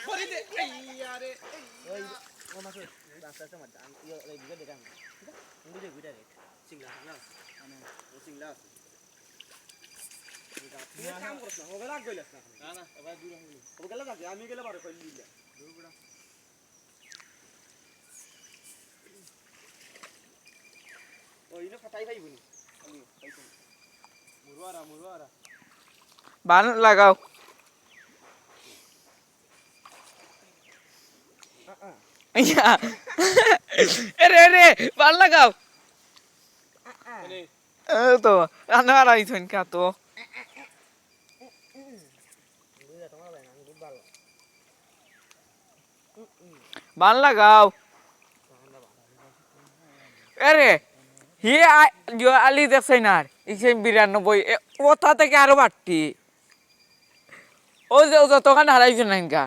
বলি দে এই আরে ওই ও মাছ আস্তে আস্তে মার ইয়ে এই ভিডিও দেখা আমি ঠিক আছে বুঝে বুঝে রে সিংলা না মানে ও সিংলা আছে তুই কাম করছ না ওগলা গইলাস না না না এবার দূর হইলো ওগলা যাবে আমি গেলে পারে কইলি দিলা দূর বড়া ওই না ফাটাই ভাইবনি আমি পাইছি মুরওয়ারা বান লাগাও ইয়া এরে এরে বান লাগাও এনে তো রান্না আইছেন কা তো বুঝা তোমার ভাই না আমি খুব ভালো বান লাগাও এরে হি जो আলি দেখছেন না 192 ওটা থেকে আরো বাড়তি ও যে দোকান হারাইছেন না ইনকা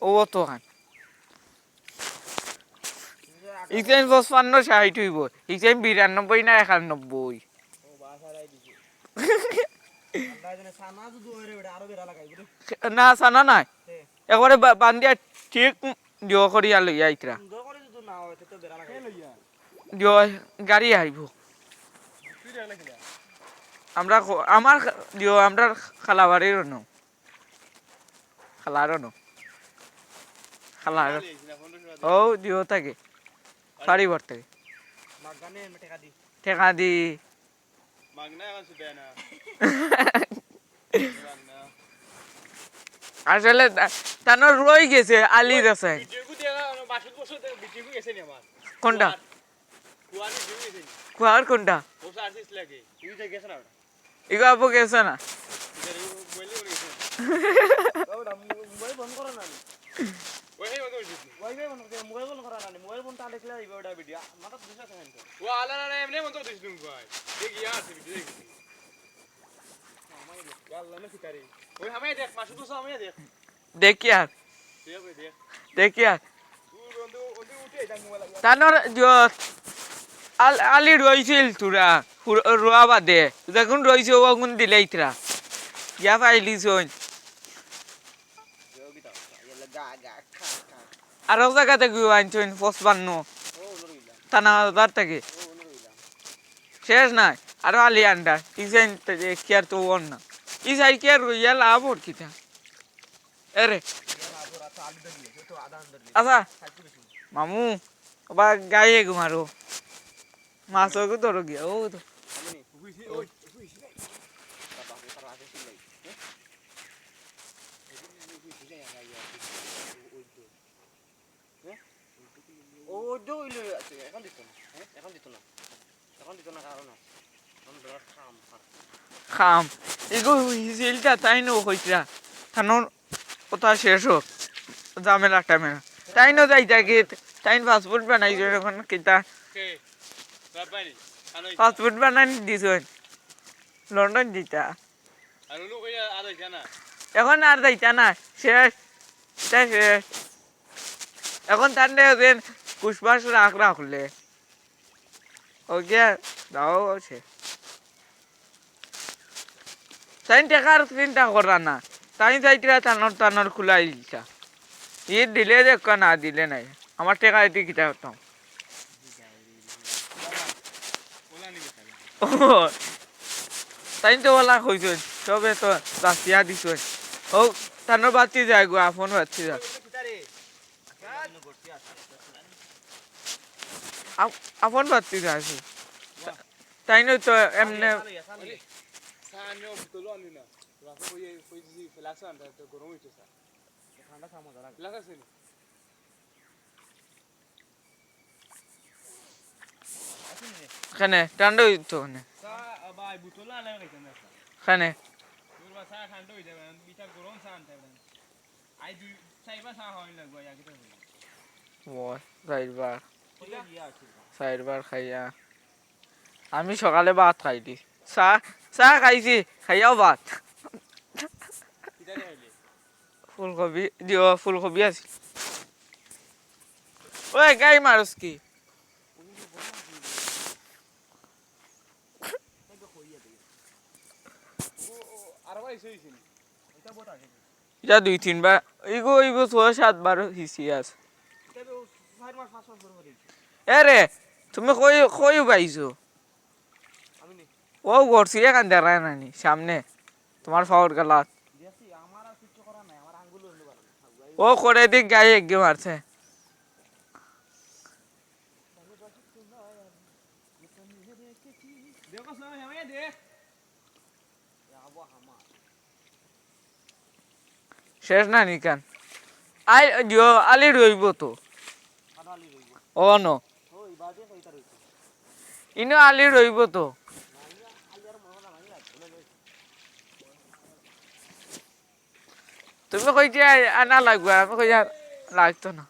ও দোকান 155 60 হইব 192 না 91 ও বাসারাই দিছি আমরা জানে সানা যদি ওরে ওটা আরো বেরা লাগাই বুঝি না সানা নাই একবারে বান্দিয়া ঠিক দিও করিয়া লইয়া আইতরা সুন্দর করে যদি না হয় তো বেরা লাগাই লইয়া দিও গাড়ি আইব তুই রে লাগিলা আমরা আমার দিও আমরা খালাবাড়ির ন খালারও ন খালার ও দিও থাকে সারি ভরতে মাগানে টাকা দি ঠেকা দি মাগনা আছে দেনা মাগনা আসলে তানোর রই গেছে আলি আছে বিটিগু দিয়া বাসুদ বসে বিটিগু গেছে নি আমার কোনটা কুয়ানি দিউ গেছে নি কুয়ার কোনটা বসে আসিস লাগে তুই যে গেছ না ওটা ইগো আপু গেছে না ইদারে বলি গেছে ওটা মোবাইল বন্ধ করো না ওই হে বন্ধ হইছিস ওয়াইফাই বন্ধ করে মোবাইল বন্ধ করা না মোবাইল বন্ধ তাহলে দেখলে আইবে ওটা ভিডিও মাথা দুসা সেকেন্ড ও আলা না এমনি বন্ধ হইছিস তুমি ভাই দেখি আর ভিডিও দেখি আল্লাহ না শিকারি ওই আমি দেখ মাসুদ বসে আমি দেখ দেখি আর দেখ ওই দেখ দেখি আর তুই বন্ধু ওই উঠে এটা মোবাইল লাগা তানোর আলি রইছিল তোরা রোয়া বাদে যখন রইছে ওগুন দিলেইতরা ইয়া পাইলিস যোগিতা ইয়ালা গা গা খা খা আর এক জায়গা থেকে আনছেন 55 ও নরইলা থানা বাজার থেকে ও নরইলা শেষ নাই আরো আলি আন্ডা ইসেন কেয়ার তো ওন না ইসাই কেয়ার রইয়া লাভ ওর কিতা এরে ইয়ালা আবরা তো আলু দিলে তো আধা আন্দর আচ্ছা খাইতে বেশি মামু বা গায়ে ঘুমারো মাছকে ধরো গিয়া ও তো আমি নি বুঝি ওই বুঝি বাবা তার আগে ছিল ও দইলে আছে এখন দিত না এখন দিত না কারণ আমরা খাম খাম এগো হিসিলটা তাই নো হইতরা থানোর কথা শেষ হোক জামেলা টামেলা তাই নো যাই থাকে তাই পাসপোর্ট বানাইছো এখন কিতা কে বাবানি আনোই পাসপোর্ট বানাই দিছেন লন্ডন দিতা আর উনি কই আদাই জানা এখন আর যাইতা না শেষ তাই শেষ এখন তার দেন কুশবাস রাখলে ওকে দাও আছে তাই টেকার চিন্তা করা না তাই যাইতরা টানোর খুলাই দিতা ই দিলে দেখ না দিলে নাই আমার টেকা এটি কিতা হতাম ওলা নিবে খালি তাই তো ওলা হইছেন সবে তো রাস্তিয়া দিছেন ও টানোর বাচ্চি যায় গো আপন বাচ্চি যায় কিতারে আপন বাচ্চি যায় তাই তো এমনি সানো তোলো আনি না রাতে কই দিছি ফ্লাক্স আনতে তো গরম হইছে স্যার ঠান্ডা খামো দাঁড়া ফ্লাক্স আছে নি খানে ঠান্ডা হইতো খানে সা ভাই বুতলা আনা গেছে না খানে তোর বাসা ঠান্ডা হই যাবে বিটা গরম সা আনতে হবে আই দুই চাইবা সা হয় লাগবে আগে তো ও চাইবার কইয়া দিয়া আছে চাইবার খাইয়া আমি সকালে ভাত খাইছি চাহ খাইছি খাইয়াও ভাত কিতারে হইলে ফুলকবি দিও ফুলকবি আছে ওই গাই মারস কি আর ভাই সইছিনি এটা বড় আছে এটা 2-3 বার ইগো ইগো 6-7 বার হিসি আছে তবে 4 মাস 5 মাস পর পর দেখি। এ রে তুমি কই কই পাইছো আমি নি ও গড়ছি এখান দেখায় নানি সামনে তোমার ফাওয়ার গালাত দিয়াছি আমার আর কিছু করা নাই আমার আঙ্গুল হইলো ভালো ও করে দিক গায়ে এগিয়ে মারছে দেখো না হেমায় দে আবো হামা শেষ না নিকান আই দিও আলি রইব তো কানালি রইব ও ন ওই বাজে কইতা রইব ইনো আলি রইব তো নাইয়া আলিয়ার মহলা নাই না তুমি কই যে আনা লাগবে আমি কই আর লাগতো না